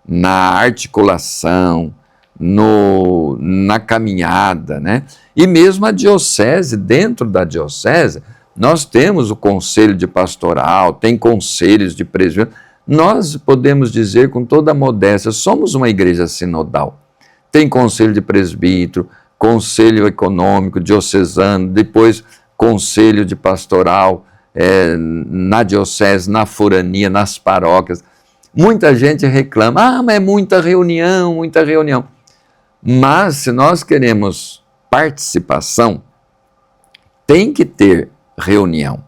na articulação, na caminhada, né? E mesmo a diocese, dentro da diocese, nós temos o conselho de pastoral, tem conselhos de presbítero. Nós podemos dizer com toda a modéstia, somos uma igreja sinodal. Tem conselho de presbítero, conselho econômico, diocesano, depois conselho de pastoral na diocese, na forania, nas paróquias. Muita gente reclama, mas é muita reunião, muita reunião. Mas se nós queremos participação, tem que ter reunião.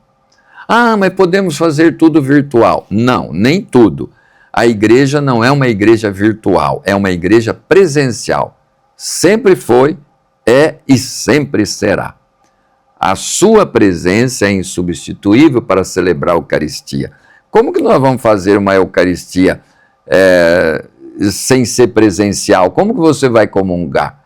Mas podemos fazer tudo virtual. Não, nem tudo. A igreja não é uma igreja virtual, é uma igreja presencial. Sempre foi, e sempre será. A sua presença é insubstituível para celebrar a Eucaristia. Como que nós vamos fazer uma Eucaristia sem ser presencial? Como que você vai comungar?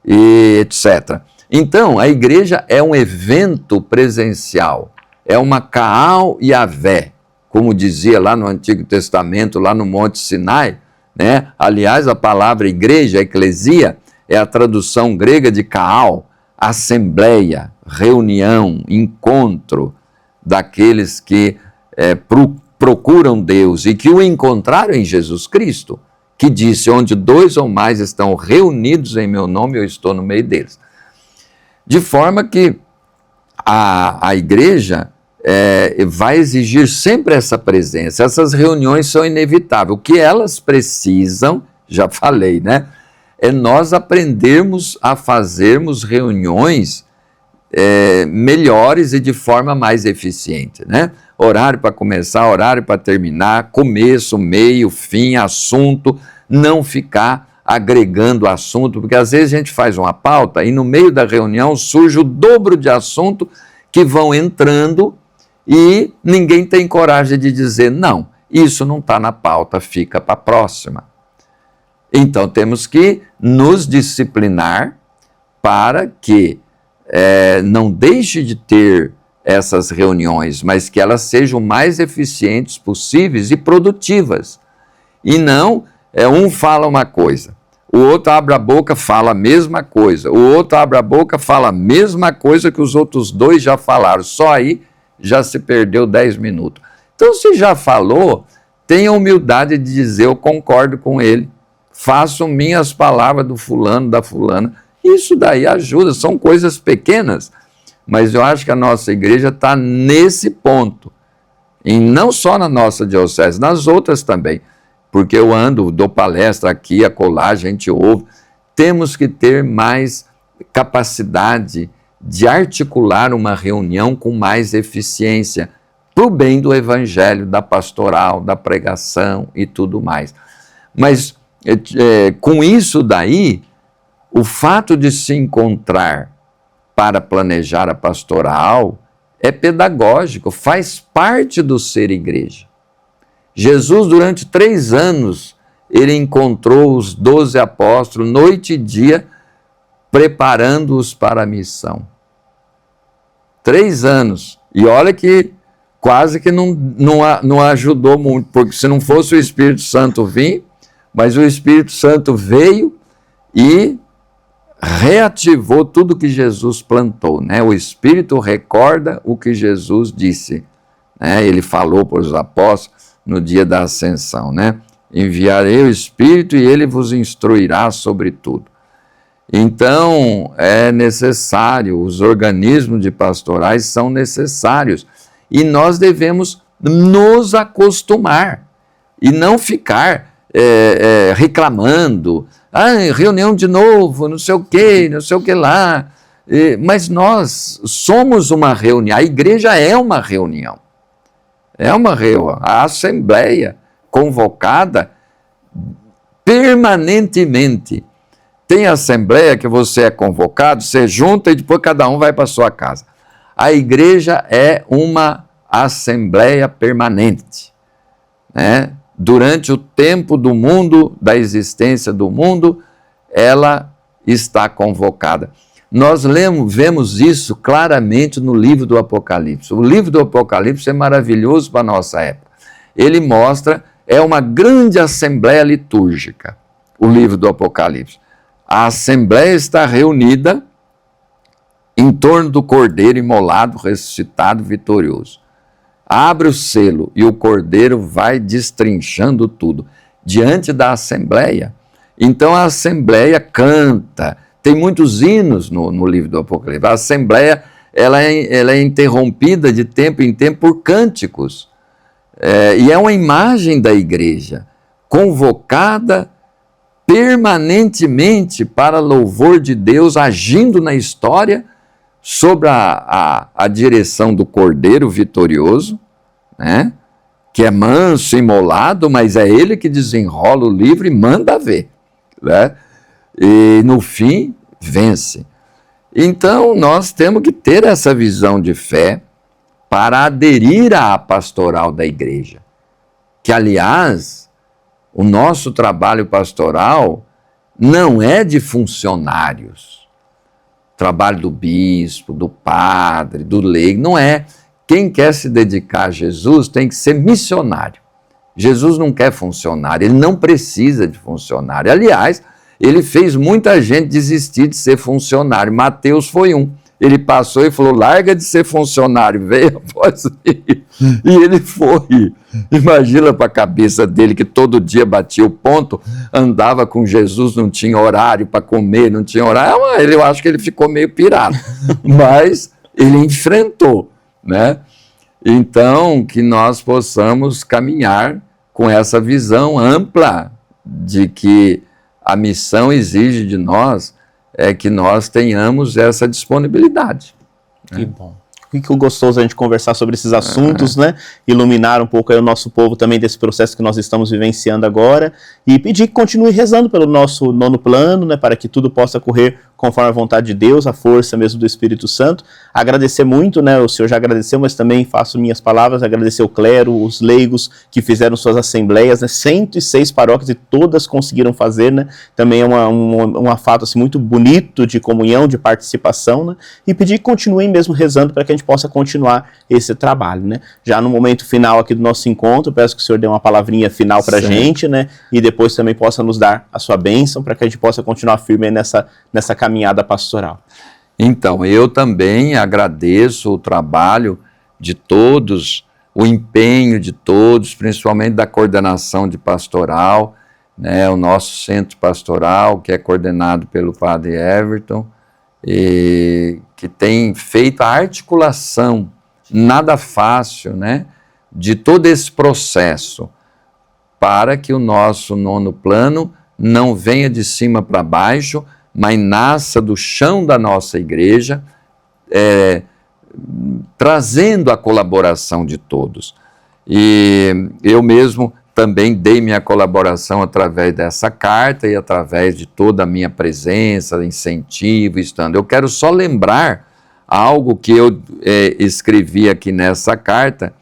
e etc. Então, a igreja é um evento presencial, é uma Kaal Yavé, como dizia lá no Antigo Testamento, lá no Monte Sinai, né? Aliás, a palavra igreja, eclesia, é a tradução grega de Kaal, assembleia, reunião, encontro daqueles que procuram Deus e que o encontraram em Jesus Cristo, que disse, onde 2 ou mais estão reunidos em meu nome, eu estou no meio deles. De forma que a igreja vai exigir sempre essa presença. Essas reuniões são inevitáveis. O que elas precisam, já falei, né? É nós aprendermos a fazermos reuniões melhores e de forma mais eficiente, né? Horário para começar, horário para terminar, começo, meio, fim, assunto, não ficar agregando assunto, porque às vezes a gente faz uma pauta e no meio da reunião surge o dobro de assunto que vão entrando e ninguém tem coragem de dizer, não, isso não está na pauta, fica para a próxima. Então temos que nos disciplinar para que não deixe de ter essas reuniões, mas que elas sejam mais eficientes possíveis e produtivas. E não, um fala uma coisa, o outro abre a boca, fala a mesma coisa, o outro abre a boca, fala a mesma coisa que os outros 2 já falaram, só aí já se perdeu 10 minutos. Então, se já falou, tenha humildade de dizer, eu concordo com ele, faço minhas palavras do fulano, da fulana. Isso daí ajuda, são coisas pequenas, mas eu acho que a nossa igreja está nesse ponto, e não só na nossa diocese, nas outras também, porque eu dou palestra aqui, acolá, a gente ouve, temos que ter mais capacidade de articular uma reunião com mais eficiência, para o bem do evangelho, da pastoral, da pregação e tudo mais. Mas com isso daí, o fato de se encontrar para planejar a pastoral é pedagógico, faz parte do ser igreja. Jesus, durante 3 anos, ele encontrou os 12 apóstolos, noite e dia, preparando-os para a missão. 3 anos. E olha que quase que não ajudou muito, porque se não fosse o Espírito Santo vir, mas o Espírito Santo veio e reativou tudo que Jesus plantou, né? O Espírito recorda o que Jesus disse, né? Ele falou para os apóstolos no dia da ascensão, né? Enviarei o Espírito e ele vos instruirá sobre tudo. Então, é necessário, os organismos de pastorais são necessários e nós devemos nos acostumar e não ficar reclamando, reunião de novo, não sei o que lá, mas nós somos uma reunião, a igreja é uma reunião, a assembleia convocada permanentemente. Tem assembleia que você é convocado, você junta e depois cada um vai para a sua casa. A igreja é uma assembleia permanente, né? Durante o tempo do mundo, da existência do mundo, ela está convocada. Nós vemos isso claramente no livro do Apocalipse. O livro do Apocalipse é maravilhoso para a nossa época. Ele mostra, é uma grande assembleia litúrgica, o livro do Apocalipse. A assembleia está reunida em torno do Cordeiro imolado, ressuscitado, vitorioso. Abre o selo e o Cordeiro vai destrinchando tudo diante da assembleia. Então a assembleia canta, tem muitos hinos no livro do Apocalipse. A assembleia ela é interrompida de tempo em tempo por cânticos. E é uma imagem da igreja, convocada permanentemente para louvor de Deus, agindo na história, sob a direção do Cordeiro vitorioso, né? Que é manso e imolado, mas é ele que desenrola o livro e manda ver, né? E no fim, vence. Então, nós temos que ter essa visão de fé para aderir à pastoral da igreja. Que, aliás, o nosso trabalho pastoral não é de funcionários. Trabalho do bispo, do padre, do leigo, não é. Quem quer se dedicar a Jesus tem que ser missionário. Jesus não quer funcionário, ele não precisa de funcionário. Aliás, ele fez muita gente desistir de ser funcionário. Mateus foi um. Ele passou e falou, larga de ser funcionário, veio após mim. E ele foi. Imagina para a cabeça dele que todo dia batia o ponto, andava com Jesus, não tinha horário para comer, não tinha horário. Eu acho que ele ficou meio pirado. Mas ele enfrentou, né? Então, que nós possamos caminhar com essa visão ampla de que a missão exige de nós que nós tenhamos essa disponibilidade. Que bom. Que gostoso a gente conversar sobre esses assuntos, né? Iluminar um pouco aí o nosso povo também desse processo que nós estamos vivenciando agora e pedir que continue rezando pelo nosso nono plano, né? Para que tudo possa correr conforme a vontade de Deus, a força mesmo do Espírito Santo. Agradecer muito, né? O senhor já agradeceu, mas também faço minhas palavras, agradecer o clero, os leigos que fizeram suas assembleias, né? 106 paróquias e todas conseguiram fazer, né? Também é um fato assim, muito bonito de comunhão, de participação, né? E pedir que continuem mesmo rezando para que a gente possa continuar esse trabalho, né? Já no momento final aqui do nosso encontro, peço que o senhor dê uma palavrinha final para a gente, né? E depois também possa nos dar a sua bênção para que a gente possa continuar firme nessa caminhada pastoral. Então, eu também agradeço o trabalho de todos, o empenho de todos, principalmente da coordenação de pastoral, né, o nosso centro pastoral, que é coordenado pelo padre Everton, e que tem feito a articulação, nada fácil, né, de todo esse processo, para que o nosso nono plano não venha de cima para baixo, mas nasça do chão da nossa igreja, trazendo a colaboração de todos. E eu mesmo também dei minha colaboração através dessa carta e através de toda a minha presença, incentivo, estando. Eu quero só lembrar algo que eu escrevi aqui nessa carta,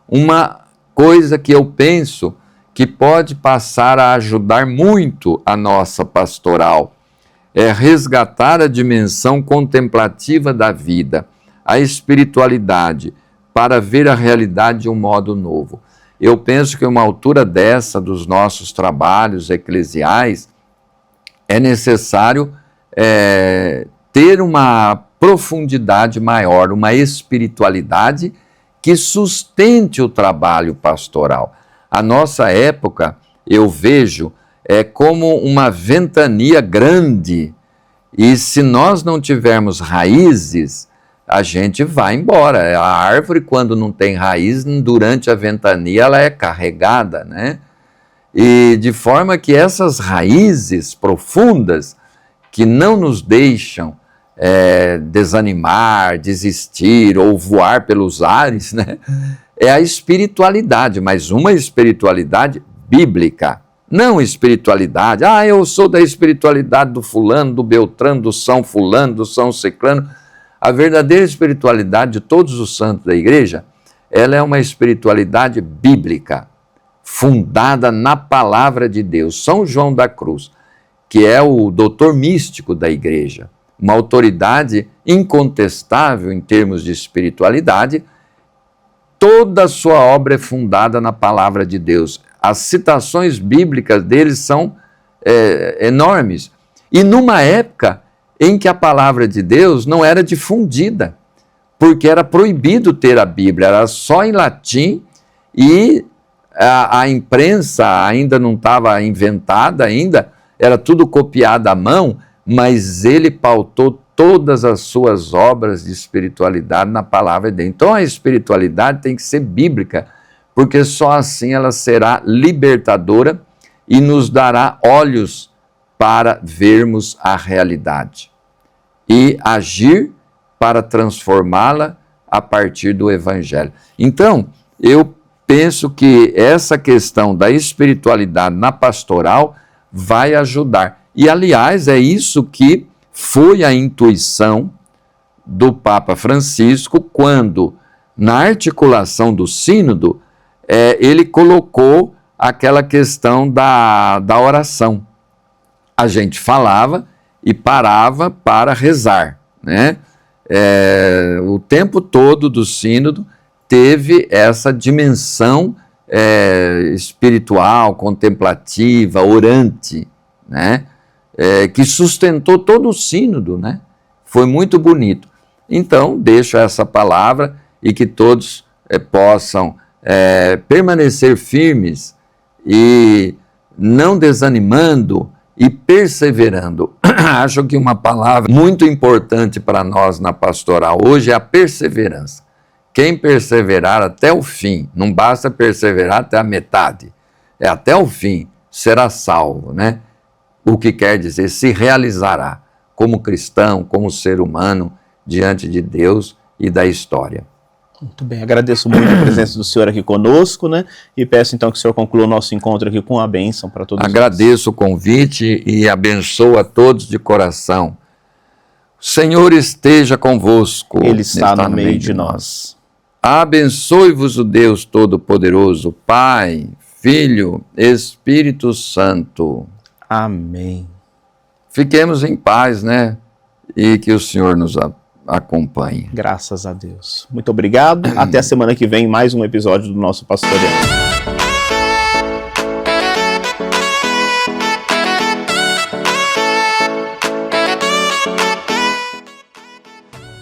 uma coisa que eu penso que pode passar a ajudar muito a nossa pastoral, é resgatar a dimensão contemplativa da vida, a espiritualidade, para ver a realidade de um modo novo. Eu penso que uma altura dessa dos nossos trabalhos eclesiais é necessário ter uma profundidade maior, uma espiritualidade que sustente o trabalho pastoral. A nossa época, eu vejo, é como uma ventania grande, e se nós não tivermos raízes, a gente vai embora. A árvore, quando não tem raiz, durante a ventania ela é carregada, né? E de forma que essas raízes profundas, que não nos deixam desanimar, desistir ou voar pelos ares, né? É a espiritualidade, mas uma espiritualidade bíblica. Não espiritualidade, eu sou da espiritualidade do fulano, do beltrano, do São fulano, do São ciclano. A verdadeira espiritualidade de todos os santos da igreja, ela é uma espiritualidade bíblica, fundada na palavra de Deus. São João da Cruz, que é o doutor místico da igreja, uma autoridade incontestável em termos de espiritualidade, toda a sua obra é fundada na palavra de Deus. As citações bíblicas deles são enormes. E numa época em que a palavra de Deus não era difundida, porque era proibido ter a Bíblia, era só em latim e a imprensa ainda não estava inventada ainda, era tudo copiado à mão, mas ele pautou todas as suas obras de espiritualidade na palavra dele. Então a espiritualidade tem que ser bíblica, porque só assim ela será libertadora e nos dará olhos para vermos a realidade e agir para transformá-la a partir do Evangelho. Então, eu penso que essa questão da espiritualidade na pastoral vai ajudar. E, aliás, é isso que foi a intuição do Papa Francisco quando, na articulação do sínodo, ele colocou aquela questão da oração. a gente falava e parava para rezar, né? O tempo todo do sínodo teve essa dimensão espiritual, contemplativa, orante, né? Que sustentou todo o sínodo, né? Foi muito bonito. Então, deixo essa palavra e que todos possam permanecer firmes e não desanimando e perseverando. Acho que uma palavra muito importante para nós na pastoral hoje é a perseverança. Quem perseverar até o fim, não basta perseverar até a metade, até o fim, será salvo, né? O que quer dizer, se realizará como cristão, como ser humano, diante de Deus e da história. Muito bem, agradeço muito a presença do senhor aqui conosco, né? E peço então que o senhor conclua o nosso encontro aqui com a bênção para todos nós. Agradeço o convite e abençoo a todos de coração. O Senhor esteja convosco. Ele está no meio de nós. Abençoe-vos o Deus Todo-Poderoso, Pai, Filho, Espírito Santo. Amém. Fiquemos em paz, né? E que o Senhor nos acompanhe. Graças a Deus. Muito obrigado. Até a semana que vem, mais um episódio do nosso Pastoreando.